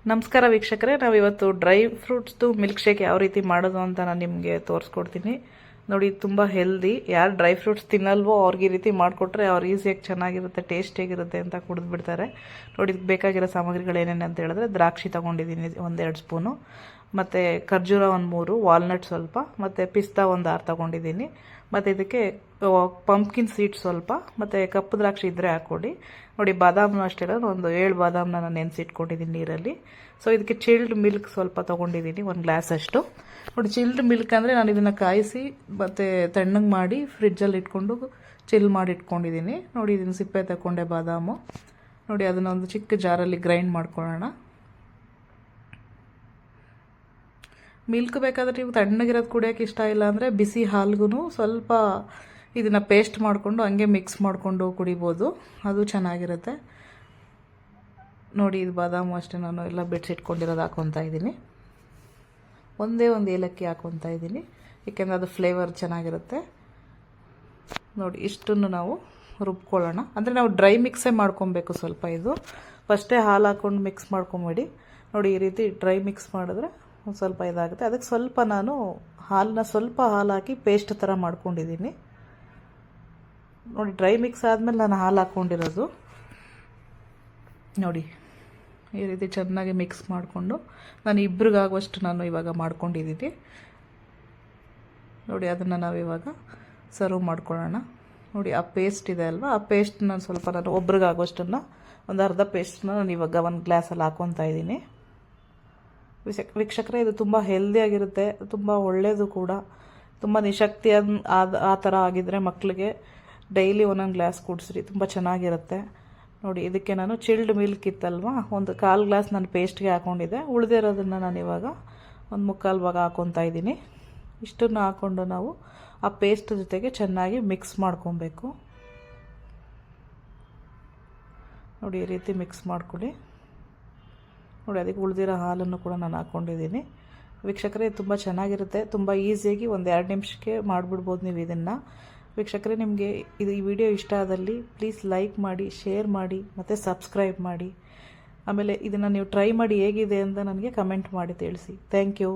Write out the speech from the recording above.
ನಮಸ್ಕಾರ ವೀಕ್ಷಕರೇ, ನಾವಿವತ್ತು ಡ್ರೈ ಫ್ರೂಟ್ಸ್ದು ಮಿಲ್ಕ್ ಶೇಕ್ ಯಾವ ರೀತಿ ಮಾಡೋದು ಅಂತ ನಾನು ನಿಮಗೆ ತೋರಿಸ್ಕೊಡ್ತೀನಿ. ನೋಡಿ, ತುಂಬ ಹೆಲ್ದಿ. ಯಾರು ಡ್ರೈ ಫ್ರೂಟ್ಸ್ ತಿನ್ನಲ್ವೋ ಅವ್ರಿಗೆ ಈ ರೀತಿ ಮಾಡಿಕೊಟ್ರೆ ಅವ್ರು ಈಸಿಯಾಗಿ ಚೆನ್ನಾಗಿರುತ್ತೆ, ಟೇಸ್ಟಿಯಾಗಿರುತ್ತೆ ಅಂತ ಕುಡಿದ್ಬಿಡ್ತಾರೆ. ನೋಡಿ, ಇದಕ್ಕೆ ಬೇಕಾಗಿರೋ ಸಾಮಗ್ರಿಗಳು ಏನೇನು ಅಂತ ಹೇಳಿದ್ರೆ, ದ್ರಾಕ್ಷಿ ತೊಗೊಂಡಿದ್ದೀನಿ 1-2 ಸ್ಪೂನು, ಮತ್ತು ಖರ್ಜೂರ 3, ವಾಲ್ನಟ್ ಸ್ವಲ್ಪ, ಮತ್ತು ಪಿಸ್ತಾ 6 ತೊಗೊಂಡಿದ್ದೀನಿ. ಮತ್ತು ಇದಕ್ಕೆ ಪಂಪ್ಕಿನ್ ಸೀಡ್ ಸ್ವಲ್ಪ, ಮತ್ತು ಕಪ್ಪು ದ್ರಾಕ್ಷಿ ಇದ್ದರೆ ಹಾಕ್ಕೊಡಿ. ನೋಡಿ, ಬಾದಾಮು ಅಷ್ಟೇ ಒಂದು 7 ಬಾದಾಮನ್ನ ನಾನು ನೆನೆಸಿಟ್ಕೊಂಡಿದ್ದೀನಿ ನೀರಲ್ಲಿ. ಸೊ ಇದಕ್ಕೆ ಚಿಲ್ಡ್ ಮಿಲ್ಕ್ ಸ್ವಲ್ಪ ತೊಗೊಂಡಿದ್ದೀನಿ, 1 ಗ್ಲಾಸ್ ಅಷ್ಟು. ನೋಡಿ, ಚಿಲ್ಡ್ ಮಿಲ್ಕ್ ಅಂದರೆ ನಾನು ಇದನ್ನು ಕಾಯಿಸಿ ಮತ್ತು ತಣ್ಣಗೆ ಮಾಡಿ ಫ್ರಿಡ್ಜಲ್ಲಿ ಇಟ್ಕೊಂಡು ಚಿಲ್ ಮಾಡಿ ಇಟ್ಕೊಂಡಿದ್ದೀನಿ. ನೋಡಿ, ಇದನ್ನು ಸಿಪ್ಪೆ ತಗೊಂಡೆ ಬಾದಾಮು. ನೋಡಿ, ಅದನ್ನು ಒಂದು ಚಿಕ್ಕ ಜಾರಲ್ಲಿ ಗ್ರೈಂಡ್ ಮಾಡ್ಕೊಳ್ಳೋಣ. ಮಿಲ್ಕ್ ಬೇಕಾದರೆ ನೀವು ತಣ್ಣಗಿರೋದು ಕುಡಿಯೋಕೆ ಇಷ್ಟ ಇಲ್ಲ ಅಂದರೆ ಬಿಸಿ ಹಾಲ್ಗೂ ಸ್ವಲ್ಪ ಇದನ್ನು ಪೇಸ್ಟ್ ಮಾಡಿಕೊಂಡು ಹಂಗೆ ಮಿಕ್ಸ್ ಮಾಡಿಕೊಂಡು ಕುಡಿಬೋದು, ಅದು ಚೆನ್ನಾಗಿರುತ್ತೆ. ನೋಡಿ, ಇದು ಬಾದಾಮು ಅಷ್ಟೇ ನಾನು ಎಲ್ಲ ಬಿಡಿಸಿಟ್ಕೊಂಡಿರೋದು ಹಾಕ್ಕೊತಾ ಇದ್ದೀನಿ. ಒಂದೇ ಒಂದು ಏಲಕ್ಕಿ ಹಾಕ್ಕೊತಾ ಇದ್ದೀನಿ, ಏಕೆಂದರೆ ಅದು ಫ್ಲೇವರ್ ಚೆನ್ನಾಗಿರುತ್ತೆ. ನೋಡಿ, ಇಷ್ಟನ್ನು ನಾವು ರುಬ್ಕೊಳ್ಳೋಣ. ಅಂದರೆ ನಾವು ಡ್ರೈ ಮಿಕ್ಸೇ ಮಾಡ್ಕೊಬೇಕು ಸ್ವಲ್ಪ. ಇದು ಫಸ್ಟೇ ಹಾಲು ಹಾಕ್ಕೊಂಡು ಮಿಕ್ಸ್ ಮಾಡ್ಕೊಂಬೇಡಿ. ನೋಡಿ, ಈ ರೀತಿ ಡ್ರೈ ಮಿಕ್ಸ್ ಮಾಡಿದ್ರೆ ಒಂದು ಸ್ವಲ್ಪ ಇದಾಗುತ್ತೆ. ಅದಕ್ಕೆ ಸ್ವಲ್ಪ ನಾನು ಸ್ವಲ್ಪ ಹಾಲು ಹಾಕಿ ಪೇಸ್ಟ್ ಥರ ಮಾಡ್ಕೊಂಡಿದ್ದೀನಿ. ನೋಡಿ, ಡ್ರೈ ಮಿಕ್ಸ್ ಆದಮೇಲೆ ನಾನು ಹಾಲು ಹಾಕ್ಕೊಂಡಿರೋದು. ನೋಡಿ, ಈ ರೀತಿ ಚೆನ್ನಾಗಿ ಮಿಕ್ಸ್ ಮಾಡಿಕೊಂಡು ನಾನು ಇಬ್ರಿಗಾಗುವಷ್ಟು ನಾನು ಇವಾಗ ಮಾಡ್ಕೊಂಡಿದ್ದೀನಿ. ನೋಡಿ, ಅದನ್ನು ನಾವಿವಾಗ ಸರ್ವ್ ಮಾಡ್ಕೊಳ್ಳೋಣ. ನೋಡಿ, ಆ ಪೇಸ್ಟ್ ಇದೆ ಅಲ್ವಾ, ಆ ಪೇಸ್ಟನ್ನ ಸ್ವಲ್ಪ ನಾನು ಒಬ್ರಿಗಾಗುವಷ್ಟನ್ನು ಒಂದು ಅರ್ಧ ಪೇಸ್ಟನ್ನ ನಾನು ಇವಾಗ 1 ಗ್ಲಾಸಲ್ಲಿ ಹಾಕ್ಕೊತಾ ಇದ್ದೀನಿ. ವೀಕ್ಷಕರೇ, ಇದು ತುಂಬ ಹೆಲ್ದಿಯಾಗಿರುತ್ತೆ, ತುಂಬ ಒಳ್ಳೆಯದು ಕೂಡ. ತುಂಬ ನಿಶಕ್ತಿ ಆ ಥರ ಆಗಿದ್ದರೆ ಮಕ್ಕಳಿಗೆ ಡೈಲಿ 1 ಗ್ಲಾಸ್ ಕುಡಿಸ್ರಿ, ತುಂಬ ಚೆನ್ನಾಗಿರುತ್ತೆ. ನೋಡಿ, ಇದಕ್ಕೆ ನಾನು ಚಿಲ್ಡ್ ಮಿಲ್ಕ್ ಇತ್ತಲ್ವ, ಒಂದು 1/4 ಗ್ಲಾಸ್ ನಾನು ಪೇಸ್ಟ್ಗೆ ಹಾಕ್ಕೊಂಡಿದ್ದೆ. ಉಳಿದಿರೋದನ್ನು ನಾನು ಇವಾಗ 1/4 ಭಾಗ ಹಾಕ್ಕೊತಾ ಇದ್ದೀನಿ. ಇಷ್ಟನ್ನು ಹಾಕ್ಕೊಂಡು ನಾವು ಆ ಪೇಸ್ಟ್ ಜೊತೆಗೆ ಚೆನ್ನಾಗಿ ಮಿಕ್ಸ್ ಮಾಡ್ಕೊಬೇಕು. ನೋಡಿ, ಈ ರೀತಿ ಮಿಕ್ಸ್ ಮಾಡ್ಕೊಳ್ಳಿ. ನೋಡಿ, ಅದಕ್ಕೆ ಉಳಿದಿರೋ ಹಾಲನ್ನು ಕೂಡ ನಾನು ಹಾಕ್ಕೊಂಡಿದ್ದೀನಿ. ವೀಕ್ಷಕರೇ, ತುಂಬ ಚೆನ್ನಾಗಿರುತ್ತೆ, ತುಂಬ ಈಸಿಯಾಗಿ 1-2 ನಿಮಿಷಕ್ಕೆ ಮಾಡಿಬಿಡ್ಬೋದು ನೀವು ಇದನ್ನು. ವೀಕ್ಷಕರೇ, ನಿಮಗೆ ಈ ವಿಡಿಯೋ ಇಷ್ಟ ಆದಲ್ಲಿ ಪ್ಲೀಸ್ ಲೈಕ್ ಮಾಡಿ, ಶೇರ್ ಮಾಡಿ ಮತ್ತು ಸಬ್ಸ್ಕ್ರೈಬ್ ಮಾಡಿ. ಆಮೇಲೆ ಇದನ್ನು ನೀವು ಟ್ರೈ ಮಾಡಿ ಹೇಗಿದೆ ಅಂತ ನನಗೆ ಕಮೆಂಟ್ ಮಾಡಿ ತಿಳಿಸಿ. Thank you.